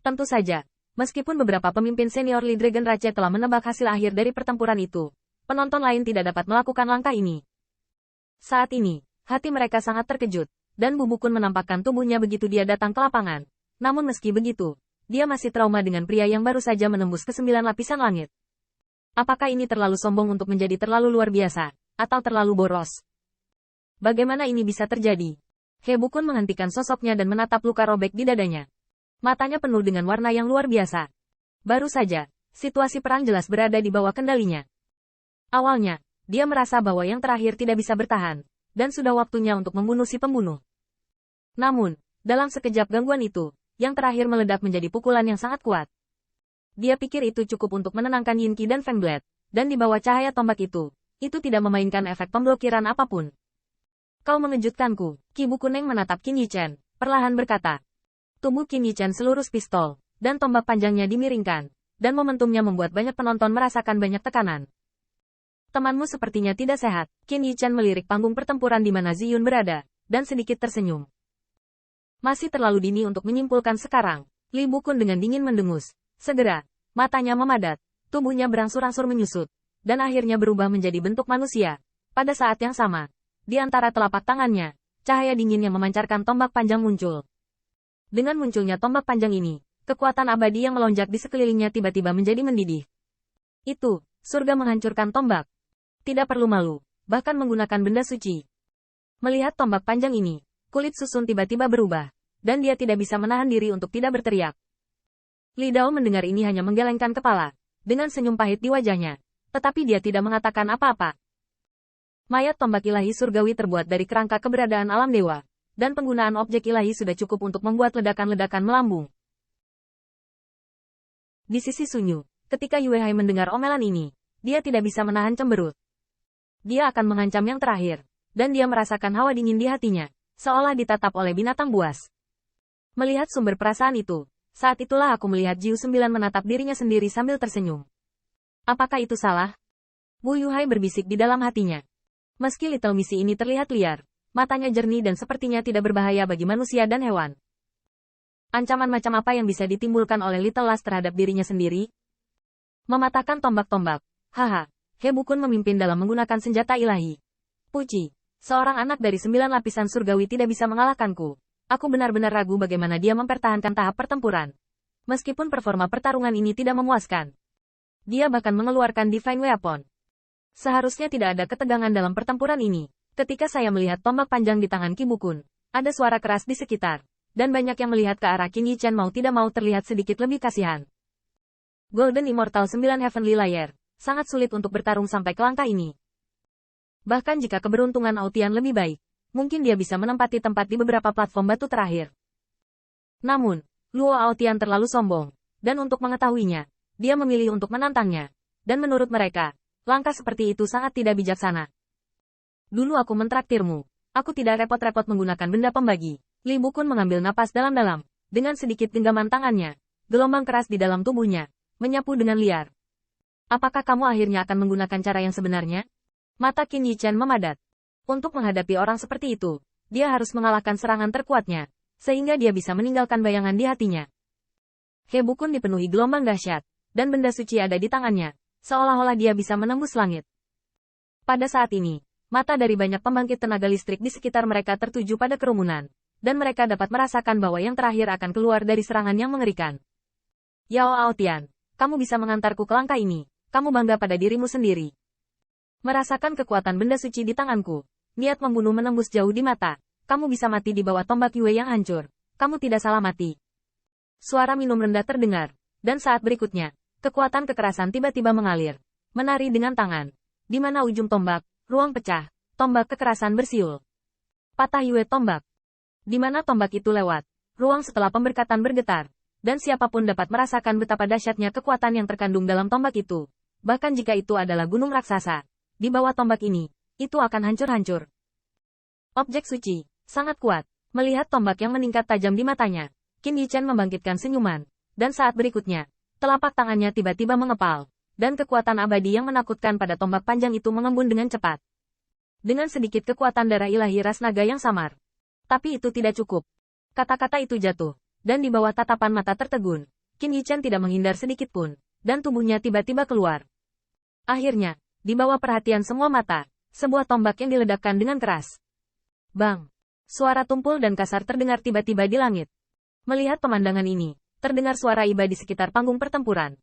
Tentu saja, meskipun beberapa pemimpin senior Lee Dragon Rache telah menebak hasil akhir dari pertempuran itu, penonton lain tidak dapat melakukan langkah ini. Saat ini, hati mereka sangat terkejut, dan Bu Bukun menampakkan tubuhnya begitu dia datang ke lapangan. Namun meski begitu, dia masih trauma dengan pria yang baru saja menembus ke 9 lapisan langit. Apakah ini terlalu sombong untuk menjadi terlalu luar biasa, atau terlalu boros? Bagaimana ini bisa terjadi? He Bukun menghentikan sosoknya dan menatap luka robek di dadanya. Matanya penuh dengan warna yang luar biasa. Baru saja, situasi perang jelas berada di bawah kendalinya. Awalnya, dia merasa bahwa yang terakhir tidak bisa bertahan, dan sudah waktunya untuk membunuh si pembunuh. Namun, dalam sekejap gangguan itu, yang terakhir meledak menjadi pukulan yang sangat kuat. Dia pikir itu cukup untuk menenangkan Yin Qi dan Feng Blade, dan di bawah cahaya tombak itu tidak memainkan efek pemblokiran apapun. Kau mengejutkanku, Qi Bukuneng menatap Qin Yichen, perlahan berkata. Tubuh Qin Yichen selurus pistol, dan tombak panjangnya dimiringkan, dan momentumnya membuat banyak penonton merasakan banyak tekanan. Temanmu sepertinya tidak sehat, Qin Yichen melirik panggung pertempuran di mana Ziyun berada, dan sedikit tersenyum. Masih terlalu dini untuk menyimpulkan sekarang, Li Bukun dengan dingin mendengus. Segera, matanya memadat, tubuhnya berangsur-angsur menyusut, dan akhirnya berubah menjadi bentuk manusia. Pada saat yang sama, di antara telapak tangannya, cahaya dingin yang memancarkan tombak panjang muncul. Dengan munculnya tombak panjang ini, kekuatan abadi yang melonjak di sekelilingnya tiba-tiba menjadi mendidih. Itu, surga menghancurkan tombak. Tidak perlu malu, bahkan menggunakan benda suci. Melihat tombak panjang ini, kulit Susun tiba-tiba berubah, dan dia tidak bisa menahan diri untuk tidak berteriak. Li Dao mendengar ini hanya menggelengkan kepala, dengan senyum pahit di wajahnya, tetapi dia tidak mengatakan apa-apa. Mayat tombak ilahi surgawi terbuat dari kerangka keberadaan alam dewa, dan penggunaan objek ilahi sudah cukup untuk membuat ledakan-ledakan melambung. Di sisi Sunyu, ketika Yue Hai mendengar omelan ini, dia tidak bisa menahan cemberut. Dia akan mengancam yang terakhir, dan dia merasakan hawa dingin di hatinya, seolah ditatap oleh binatang buas. Melihat sumber perasaan itu, saat itulah aku melihat Jiu 9 menatap dirinya sendiri sambil tersenyum. Apakah itu salah? Bu Yuhai berbisik di dalam hatinya. Meski Little Missy ini terlihat liar, matanya jernih dan sepertinya tidak berbahaya bagi manusia dan hewan. Ancaman macam apa yang bisa ditimbulkan oleh Little Last terhadap dirinya sendiri? Mematahkan tombak-tombak. Haha, He Bukun memimpin dalam menggunakan senjata ilahi. Puji, seorang anak dari 9 lapisan surgawi tidak bisa mengalahkanku. Aku benar-benar ragu bagaimana dia mempertahankan tahap pertempuran. Meskipun performa pertarungan ini tidak memuaskan. Dia bahkan mengeluarkan Divine Weapon. Seharusnya tidak ada ketegangan dalam pertempuran ini. Ketika saya melihat tombak panjang di tangan Qi Bukun, ada suara keras di sekitar, dan banyak yang melihat ke arah Qin Yichen mau tidak mau terlihat sedikit lebih kasihan. Golden Immortal 9 Heavenly Layer, sangat sulit untuk bertarung sampai ke langkah ini. Bahkan jika keberuntungan Aotian lebih baik, mungkin dia bisa menempati tempat di beberapa platform batu terakhir. Namun, Luo Aotian terlalu sombong, dan untuk mengetahuinya, dia memilih untuk menantangnya. Dan menurut mereka, langkah seperti itu sangat tidak bijaksana. Dulu aku mentraktirmu. Aku tidak repot-repot menggunakan benda pembagi. Li Bukun mengambil napas dalam-dalam. Dengan sedikit genggaman tangannya, gelombang keras di dalam tubuhnya, menyapu dengan liar. Apakah kamu akhirnya akan menggunakan cara yang sebenarnya? Mata Qin Yichen memadat. Untuk menghadapi orang seperti itu, dia harus mengalahkan serangan terkuatnya, sehingga dia bisa meninggalkan bayangan di hatinya. He Bukun dipenuhi gelombang dahsyat, dan benda suci ada di tangannya, seolah-olah dia bisa menembus langit. Pada saat ini, mata dari banyak pembangkit tenaga listrik di sekitar mereka tertuju pada kerumunan, dan mereka dapat merasakan bahwa yang terakhir akan keluar dari serangan yang mengerikan. Yao Aotian, kamu bisa mengantarku ke langkah ini, kamu bangga pada dirimu sendiri. Merasakan kekuatan benda suci di tanganku, niat membunuh menembus jauh di mata, kamu bisa mati di bawah tombak Yue yang hancur, kamu tidak salah mati. Suara minum rendah terdengar, dan saat berikutnya, kekuatan kekerasan tiba-tiba mengalir, menari dengan tangan, di mana ujung tombak, ruang pecah, tombak kekerasan bersiul. Patah Yue tombak. Di mana tombak itu lewat, ruang setelah pemberkatan bergetar, dan siapapun dapat merasakan betapa dahsyatnya kekuatan yang terkandung dalam tombak itu. Bahkan jika itu adalah gunung raksasa, di bawah tombak ini, itu akan hancur-hancur. Objek suci, sangat kuat. Melihat tombak yang meningkat tajam di matanya, Qin Yichen membangkitkan senyuman, dan saat berikutnya, telapak tangannya tiba-tiba mengepal, dan kekuatan abadi yang menakutkan pada tombak panjang itu mengembun dengan cepat. Dengan sedikit kekuatan darah ilahi ras naga yang samar. Tapi itu tidak cukup. Kata-kata itu jatuh, dan di bawah tatapan mata tertegun, Qin Yichen tidak menghindar sedikit pun, dan tubuhnya tiba-tiba keluar. Akhirnya, di bawah perhatian semua mata, sebuah tombak yang diledakkan dengan keras. Bang! Suara tumpul dan kasar terdengar tiba-tiba di langit. Melihat pemandangan ini, terdengar suara iba di sekitar panggung pertempuran.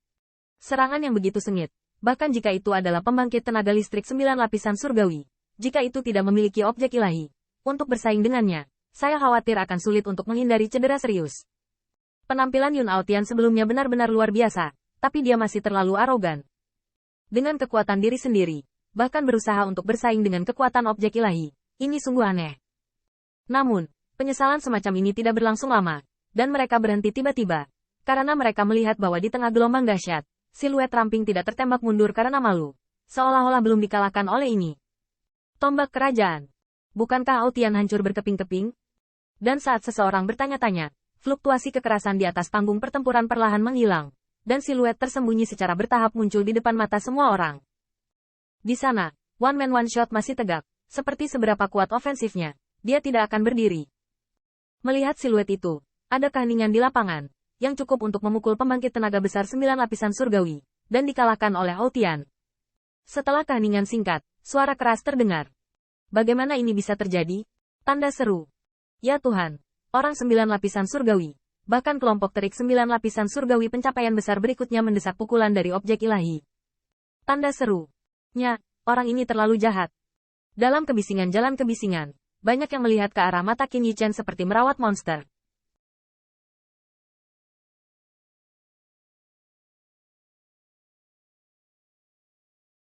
Serangan yang begitu sengit, bahkan jika itu adalah pembangkit tenaga listrik 9 lapisan surgawi. Jika itu tidak memiliki objek ilahi, untuk bersaing dengannya, saya khawatir akan sulit untuk menghindari cedera serius. Penampilan Yun Aotian sebelumnya benar-benar luar biasa, tapi dia masih terlalu arogan. Dengan kekuatan diri sendiri, bahkan berusaha untuk bersaing dengan kekuatan objek ilahi, ini sungguh aneh. Namun, penyesalan semacam ini tidak berlangsung lama, dan mereka berhenti tiba-tiba, karena mereka melihat bahwa di tengah gelombang dahsyat, siluet ramping tidak tertembak mundur karena malu, seolah-olah belum dikalahkan oleh ini. Tombak kerajaan. Bukankah Aotian hancur berkeping-keping? Dan saat seseorang bertanya-tanya, fluktuasi kekerasan di atas panggung pertempuran perlahan menghilang, dan siluet tersembunyi secara bertahap muncul di depan mata semua orang. Di sana, one man one shot masih tegak, seperti seberapa kuat ofensifnya. Dia tidak akan berdiri. Melihat siluet itu, ada keheningan di lapangan, yang cukup untuk memukul pembangkit tenaga besar 9 lapisan surgawi, dan dikalahkan oleh Aotian. Setelah keheningan singkat, suara keras terdengar. Bagaimana ini bisa terjadi? Tanda seru. Ya Tuhan, orang 9 lapisan surgawi, bahkan kelompok terik 9 lapisan surgawi pencapaian besar berikutnya mendesak pukulan dari objek ilahi. Tanda seru. Nya, orang ini terlalu jahat. Dalam kebisingan jalan kebisingan, banyak yang melihat ke arah mata Qin Yichen seperti merawat monster.